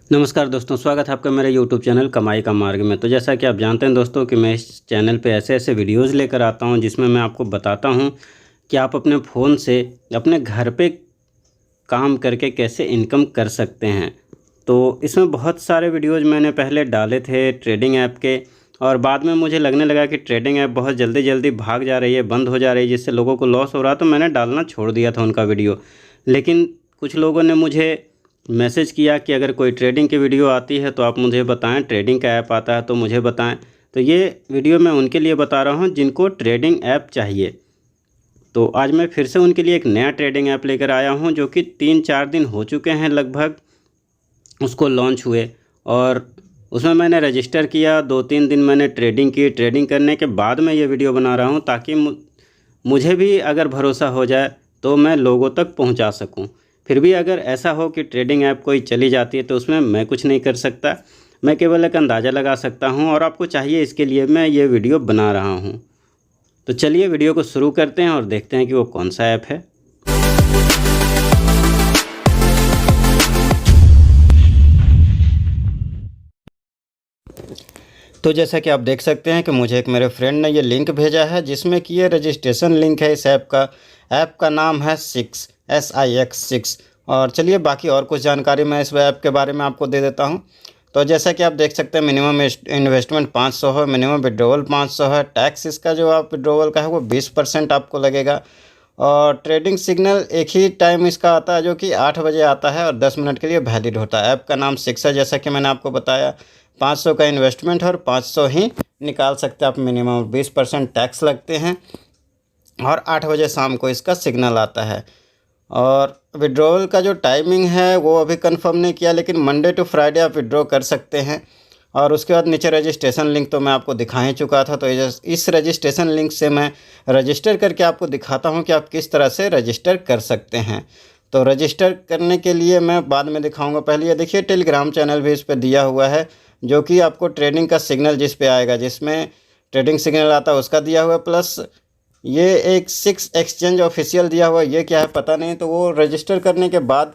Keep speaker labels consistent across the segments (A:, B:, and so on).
A: नमस्कार दोस्तों, स्वागत है आपका मेरे YouTube चैनल कमाई का मार्ग में। तो जैसा कि आप जानते हैं दोस्तों कि मैं इस चैनल पे ऐसे ऐसे वीडियोज़ लेकर आता हूं जिसमें मैं आपको बताता हूं कि आप अपने फ़ोन से अपने घर पे काम करके कैसे इनकम कर सकते हैं। तो इसमें बहुत सारे वीडियोज़ मैंने पहले डाले थे ट्रेडिंग ऐप के, और बाद में मुझे लगने लगा कि ट्रेडिंग ऐप बहुत जल्दी जल्दी भाग जा रही है, बंद हो जा रही है, जिससे लोगों को लॉस हो रहा, तो मैंने डालना छोड़ दिया था उनका वीडियो। लेकिन कुछ लोगों ने मुझे मैसेज किया कि अगर कोई ट्रेडिंग की वीडियो आती है तो आप मुझे बताएं, ट्रेडिंग का ऐप आता है तो मुझे बताएं। तो ये वीडियो मैं उनके लिए बता रहा हूं जिनको ट्रेडिंग ऐप चाहिए। तो आज मैं फिर से उनके लिए एक नया ट्रेडिंग ऐप लेकर आया हूं जो कि 3-4 दिन हो चुके हैं लगभग उसको लॉन्च हुए, और उसमें मैंने रजिस्टर किया। 2-3 दिन मैंने ट्रेडिंग की। ट्रेडिंग करने के बाद मैं ये वीडियो बना रहा हूँ ताकि मुझे भी अगर भरोसा हो जाए तो मैं लोगों तक पहुँचा सकूँ। फिर भी अगर ऐसा हो कि ट्रेडिंग ऐप कोई चली जाती है तो उसमें मैं कुछ नहीं कर सकता, मैं केवल एक अंदाज़ा लगा सकता हूँ, और आपको चाहिए इसके लिए मैं ये वीडियो बना रहा हूँ। तो चलिए वीडियो को शुरू करते हैं और देखते हैं कि वो कौन सा ऐप है। तो जैसा कि आप देख सकते हैं कि मुझे एक मेरे फ्रेंड ने ये लिंक भेजा है जिसमें कि ये रजिस्ट्रेशन लिंक है इस ऐप का नाम है SIX6। और चलिए बाकी और कुछ जानकारी मैं इस ऐप के बारे में आपको दे देता हूँ। तो जैसा कि आप देख सकते हैं मिनिमम इन्वेस्टमेंट 500 है, मिनिमम विड्रॉवल 500 है। टैक्स इसका जो आप विड्रॉवल का है वो 20% आपको लगेगा। और ट्रेडिंग सिग्नल एक ही टाइम इसका आता है जो कि 8 बजे आता है और 10 मिनट के लिए वैलिड होता है। ऐप का नाम सिक्स है, जैसा कि मैंने आपको बताया। 500 का इन्वेस्टमेंट है और 500 ही निकाल सकते हैं आप। मिनिमम 20% टैक्स लगते हैं और 8 बजे शाम को इसका सिग्नल आता है। और विड्रॉवल का जो टाइमिंग है वो अभी कंफर्म नहीं किया, लेकिन मंडे टू फ्राइडे आप विड्रॉ कर सकते हैं। और उसके बाद नीचे रजिस्ट्रेशन लिंक तो मैं आपको दिखा ही चुका था। तो इस रजिस्ट्रेशन लिंक से मैं रजिस्टर करके आपको दिखाता हूं कि आप किस तरह से रजिस्टर कर सकते हैं। तो रजिस्टर करने के लिए मैं बाद में दिखाऊंगा। पहले ये देखिए टेलीग्राम चैनल भी इस पर दिया हुआ है जो कि आपको ट्रेडिंग का सिग्नल जिस पे आएगा, जिसमें ट्रेडिंग सिग्नल आता है उसका दिया हुआ है, प्लस ये एक सिक्स एक्सचेंज ऑफिशियल दिया हुआ है। ये क्या है पता नहीं, तो वो रजिस्टर करने के बाद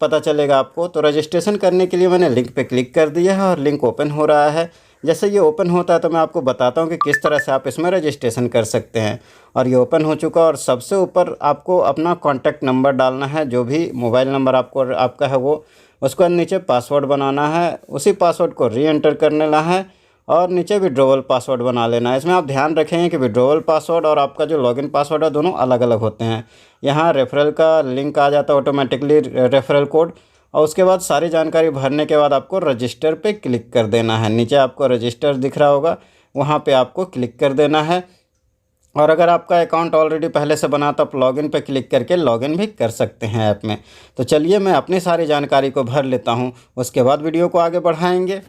A: पता चलेगा आपको। तो रजिस्ट्रेशन करने के लिए मैंने लिंक पे क्लिक कर दिया है और लिंक ओपन हो रहा है। जैसे ये ओपन होता है तो मैं आपको बताता हूँ कि किस तरह से आप इसमें रजिस्ट्रेशन कर सकते हैं। और ये ओपन हो चुका, और सबसे ऊपर आपको अपना कॉन्टैक्ट नंबर डालना है, जो भी मोबाइल नंबर आपका है वो। उसके बाद नीचे पासवर्ड बनाना है, उसी पासवर्ड को री एंटर करना है, और नीचे विड्रॉवल पासवर्ड बना लेना है। इसमें आप ध्यान रखेंगे कि विड्रॉवल पासवर्ड और आपका जो लॉगिन पासवर्ड है दोनों अलग अलग होते हैं। यहाँ रेफरल का लिंक आ जाता है ऑटोमेटिकली, रेफरल कोड। और उसके बाद सारी जानकारी भरने के बाद आपको रजिस्टर पे क्लिक कर देना है। नीचे आपको रजिस्टर दिख रहा होगा, वहाँ पे आपको क्लिक कर देना है। और अगर आपका अकाउंट ऑलरेडी पहले से बना तो आप लॉगिन पे क्लिक करके लॉगिन भी कर सकते हैं ऐप में। तो चलिए मैं अपनी सारी जानकारी को भर लेता हूँ, उसके बाद वीडियो को आगे बढ़ाएंगे।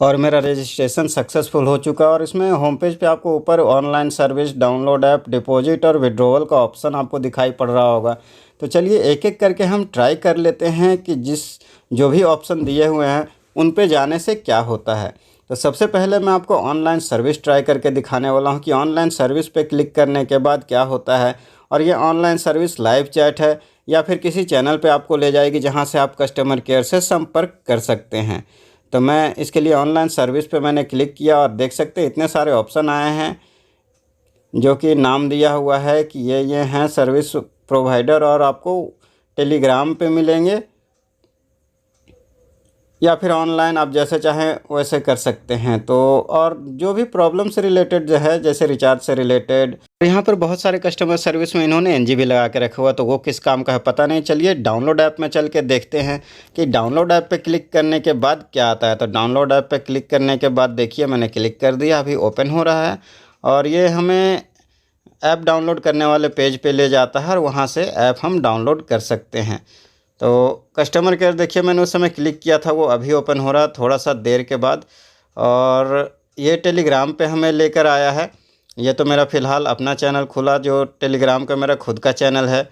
A: और मेरा रजिस्ट्रेशन सक्सेसफुल हो चुका है। और इसमें होम पेज पे आपको ऊपर online service, download app, deposit और विड्रॉवल का ऑप्शन आपको दिखाई पड़ रहा होगा। तो चलिए एक एक करके हम ट्राई कर लेते हैं कि जो भी ऑप्शन दिए हुए हैं उन पे जाने से क्या होता है। तो सबसे पहले मैं आपको ऑनलाइन सर्विस ट्राई करके दिखाने वाला हूँ कि ऑनलाइन सर्विस पे क्लिक करने के बाद क्या होता है। और ये ऑनलाइन सर्विस लाइव चैट है या फिर किसी चैनल पे आपको ले जाएगी जहाँ से आप कस्टमर केयर से संपर्क कर सकते हैं। तो मैं इसके लिए ऑनलाइन सर्विस पे मैंने क्लिक किया और देख सकते हैं इतने सारे ऑप्शन आए हैं, जो कि नाम दिया हुआ है कि ये हैं सर्विस प्रोवाइडर, और आपको टेलीग्राम पे मिलेंगे या फिर ऑनलाइन आप जैसे चाहें वैसे कर सकते हैं। तो और जो भी प्रॉब्लम से रिलेटेड जो है, जैसे रिचार्ज से रिलेटेड, यहाँ पर बहुत सारे कस्टमर सर्विस में इन्होंने NG लगा के रखा हुआ, तो वो किस काम का है पता नहीं। चलिए डाउनलोड ऐप में चल के देखते हैं कि डाउनलोड ऐप पे क्लिक करने के बाद क्या आता है। तो डाउनलोड ऐप पे क्लिक करने के बाद देखिए मैंने क्लिक कर दिया, अभी ओपन हो रहा है और ये हमें ऐप डाउनलोड करने वाले पेज पे ले जाता है और वहाँ से ऐप हम डाउनलोड कर सकते हैं। तो कस्टमर केयर देखिए मैंने उस समय क्लिक किया था, वो अभी ओपन हो रहा थोड़ा सा देर के बाद। और ये टेलीग्राम पे हमें लेकर आया है। ये तो मेरा फ़िलहाल अपना चैनल खुला, जो टेलीग्राम का मेरा खुद का चैनल है,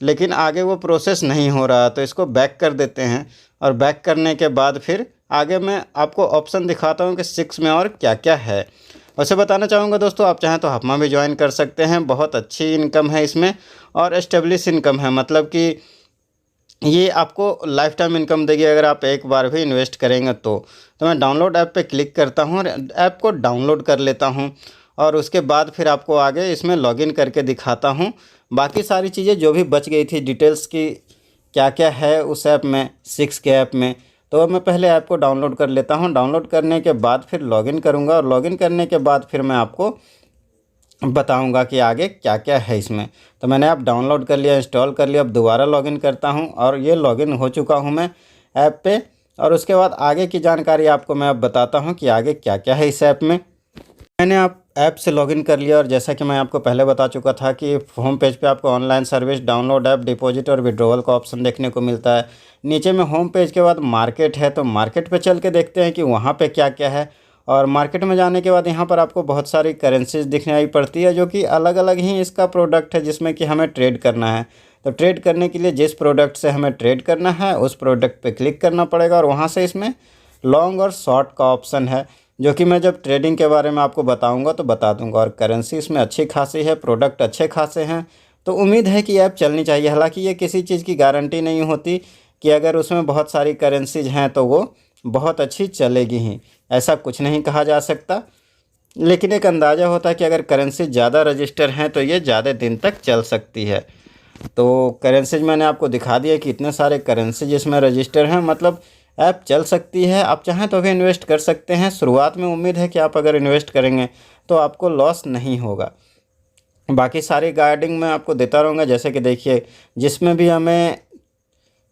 A: लेकिन आगे वो प्रोसेस नहीं हो रहा। तो इसको बैक कर देते हैं, और बैक करने के बाद फिर आगे मैं आपको ऑप्शन दिखाता हूँ कि 6 में और क्या क्या है। वैसे बताना चाहूँगा दोस्तों, आप चाहें तो हफमा भी ज्वाइन कर सकते हैं। बहुत अच्छी इनकम है इसमें और एस्टेब्लिश इनकम है, मतलब कि ये आपको लाइफ टाइम इनकम देगी अगर आप एक बार भी इन्वेस्ट करेंगे तो मैं डाउनलोड ऐप पे क्लिक करता हूँ और ऐप को डाउनलोड कर लेता हूँ और उसके बाद फिर आपको आगे इसमें लॉगिन करके दिखाता हूँ। बाकी सारी चीज़ें जो भी बच गई थी डिटेल्स की क्या क्या है उस ऐप में, सिक्स के ऐप में, तो मैं पहले ऐप को डाउनलोड कर लेता हूँ। डाउनलोड करने के बाद फिर लॉगिन करूँगा और लॉगिन करने के बाद फिर मैं आपको बताऊंगा कि आगे क्या क्या है इसमें। तो मैंने ऐप डाउनलोड कर लिया, इंस्टॉल कर लिया। अब दोबारा लॉगिन करता हूं और ये लॉगिन हो चुका हूं मैं ऐप पे। और उसके बाद आगे की जानकारी आपको मैं अब बताता हूं कि आगे क्या क्या है इस ऐप में। मैंने आप ऐप से लॉगिन कर लिया और जैसा कि मैं आपको पहले बता चुका था कि होम पेज पे आपको online service, download app, deposit और विड्रॉवल का ऑप्शन देखने को मिलता है। नीचे में होम पेज के बाद मार्केट है, तो मार्केट पे चल के देखते हैं कि वहाँ पे क्या क्या है। और मार्केट में जाने के बाद यहाँ पर आपको बहुत सारी करेंसीज दिखने पड़ती है जो कि अलग अलग ही इसका प्रोडक्ट है जिसमें कि हमें ट्रेड करना है। तो ट्रेड करने के लिए जिस प्रोडक्ट से हमें ट्रेड करना है उस प्रोडक्ट पे क्लिक करना पड़ेगा और वहाँ से इसमें लॉन्ग और शॉर्ट का ऑप्शन है जो कि मैं जब ट्रेडिंग के बारे में आपको बताऊंगा तो बता दूंगा। और करेंसी इसमें अच्छी खासी है, प्रोडक्ट अच्छे खासे हैं, तो उम्मीद है कि ऐप चलनी चाहिए। हालांकि ये किसी चीज़ की गारंटी नहीं होती कि अगर उसमें बहुत सारी करेंसीज हैं तो वो बहुत अच्छी चलेगी ही, ऐसा कुछ नहीं कहा जा सकता। लेकिन एक अंदाज़ा होता है कि अगर करेंसी ज़्यादा रजिस्टर हैं तो ये ज़्यादा दिन तक चल सकती है। तो करेंसीज मैंने आपको दिखा दिया कि इतने सारे करेंसीज इसमें रजिस्टर हैं, मतलब ऐप चल सकती है। आप चाहें तो भी इन्वेस्ट कर सकते हैं। शुरुआत में उम्मीद है कि आप अगर इन्वेस्ट करेंगे तो आपको लॉस नहीं होगा। बाकी सारी गाइडिंग मैं आपको देता रहूँगा। जैसे कि देखिए, जिसमें भी हमें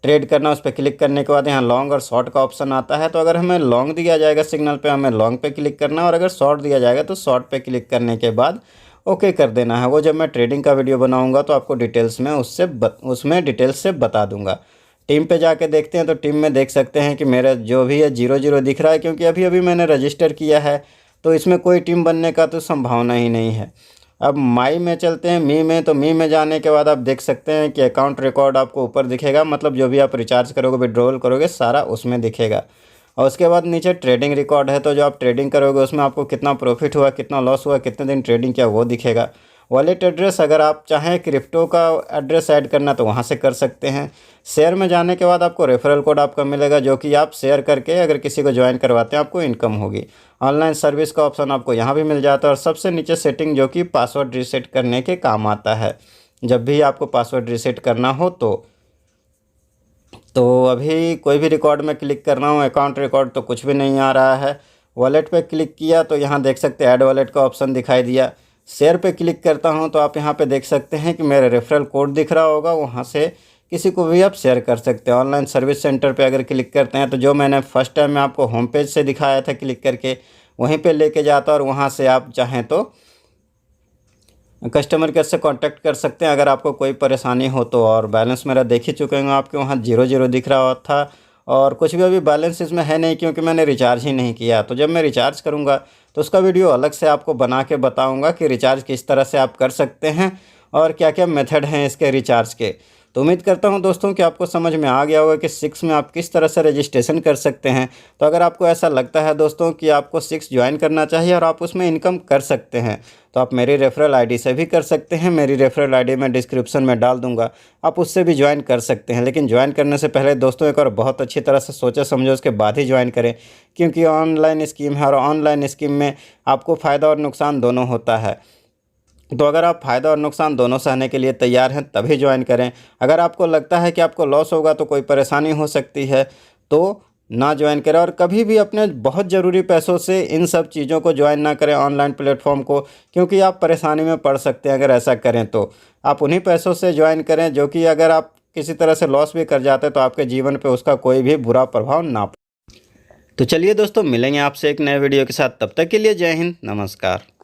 A: ट्रेड करना उस पर क्लिक करने के बाद यहाँ लॉन्ग और शॉर्ट का ऑप्शन आता है। तो अगर हमें लॉन्ग दिया जाएगा सिग्नल पे, हमें लॉन्ग पे क्लिक करना है, और अगर शॉर्ट दिया जाएगा तो शॉर्ट पे क्लिक करने के बाद ओके कर देना है। वो जब मैं ट्रेडिंग का वीडियो बनाऊंगा तो आपको डिटेल्स में उसमें डिटेल्स से बता दूंगा। टीम पे जाके देखते हैं तो टीम में देख सकते हैं कि मेरा जो भी है 0-0 दिख रहा है, क्योंकि अभी अभी मैंने रजिस्टर किया है तो इसमें कोई टीम बनने का तो संभावना ही नहीं है। अब माई में चलते हैं, मी में। तो मी में जाने के बाद आप देख सकते हैं कि अकाउंट रिकॉर्ड आपको ऊपर दिखेगा, मतलब जो भी आप रिचार्ज करोगे, विड्रॉल करोगे, सारा उसमें दिखेगा। और उसके बाद नीचे ट्रेडिंग रिकॉर्ड है, तो जो आप ट्रेडिंग करोगे उसमें आपको कितना प्रॉफिट हुआ, कितना लॉस हुआ, कितने दिन ट्रेडिंग किया, वो दिखेगा। वॉलेट एड्रेस, अगर आप चाहें क्रिप्टो का एड्रेस ऐड करना तो वहाँ से कर सकते हैं। शेयर में जाने के बाद आपको रेफरल कोड आपका मिलेगा जो कि आप शेयर करके अगर किसी को ज्वाइन करवाते हैं आपको इनकम होगी। ऑनलाइन सर्विस का ऑप्शन आपको यहाँ भी मिल जाता है। और सबसे नीचे सेटिंग, जो कि पासवर्ड रीसेट करने के काम आता है। जब भी आपको पासवर्ड रीसेट करना हो तो अभी कोई भी रिकॉर्ड में क्लिक कर रहा हूँ, अकाउंट रिकॉर्ड तो कुछ भी नहीं आ रहा है। वॉलेट पे क्लिक किया तो यहाँ देख सकते हैं ऐड वॉलेट का ऑप्शन दिखाई दिया। शेयर पे क्लिक करता हूँ तो आप यहाँ पे देख सकते हैं कि मेरा रेफरल कोड दिख रहा होगा, वहाँ से किसी को भी आप शेयर कर सकते हैं। ऑनलाइन सर्विस सेंटर पे अगर क्लिक करते हैं तो जो मैंने फर्स्ट टाइम में आपको होम पेज से दिखाया था क्लिक करके, वहीं पे लेके जाता और वहाँ से आप चाहें तो कस्टमर केयर से कांटेक्ट कर सकते हैं अगर आपको कोई परेशानी हो तो। और बैलेंस मेरा देख ही चुके हैं आपके, वहाँ 0-0 दिख रहा था और कुछ भी अभी बैलेंस इसमें है नहीं, क्योंकि मैंने रिचार्ज ही नहीं किया। तो जब मैं रिचार्ज करूँगा तो उसका वीडियो अलग से आपको बना के बताऊँगा कि रिचार्ज किस तरह से आप कर सकते हैं और क्या क्या मेथड हैं इसके रिचार्ज के। तो उम्मीद करता हूं दोस्तों कि आपको समझ में आ गया होगा कि सिक्स में आप किस तरह से रजिस्ट्रेशन कर सकते हैं। तो अगर आपको ऐसा लगता है दोस्तों कि आपको सिक्स ज्वाइन करना चाहिए और आप उसमें इनकम कर सकते हैं तो आप मेरी रेफरल आईडी से भी कर सकते हैं। मेरी रेफरल आईडी मैं डिस्क्रिप्शन में डाल दूंगा, आप उससे भी ज्वाइन कर सकते हैं। लेकिन ज्वाइन करने से पहले दोस्तों एक और बहुत अच्छी तरह से सोचे समझो उसके बाद ही ज्वाइन करें, क्योंकि ऑनलाइन स्कीम है और ऑनलाइन स्कीम में आपको फ़ायदा और नुकसान दोनों होता है। तो अगर आप फ़ायदा और नुकसान दोनों सहने के लिए तैयार हैं तभी ज्वाइन करें। अगर आपको लगता है कि आपको लॉस होगा तो कोई परेशानी हो सकती है तो ना ज्वाइन करें। और कभी भी अपने बहुत ज़रूरी पैसों से इन सब चीज़ों को ज्वाइन ना करें, ऑनलाइन प्लेटफॉर्म को, क्योंकि आप परेशानी में पड़ सकते हैं अगर ऐसा करें। तो आप उन्हीं पैसों से ज्वाइन करें जो कि अगर आप किसी तरह से लॉस भी कर जाते हैं तो आपके जीवन पर उसका कोई भी बुरा प्रभाव ना पड़े। तो चलिए दोस्तों, मिलेंगे आपसे एक नए वीडियो के साथ। तब तक के लिए जय हिंद, नमस्कार।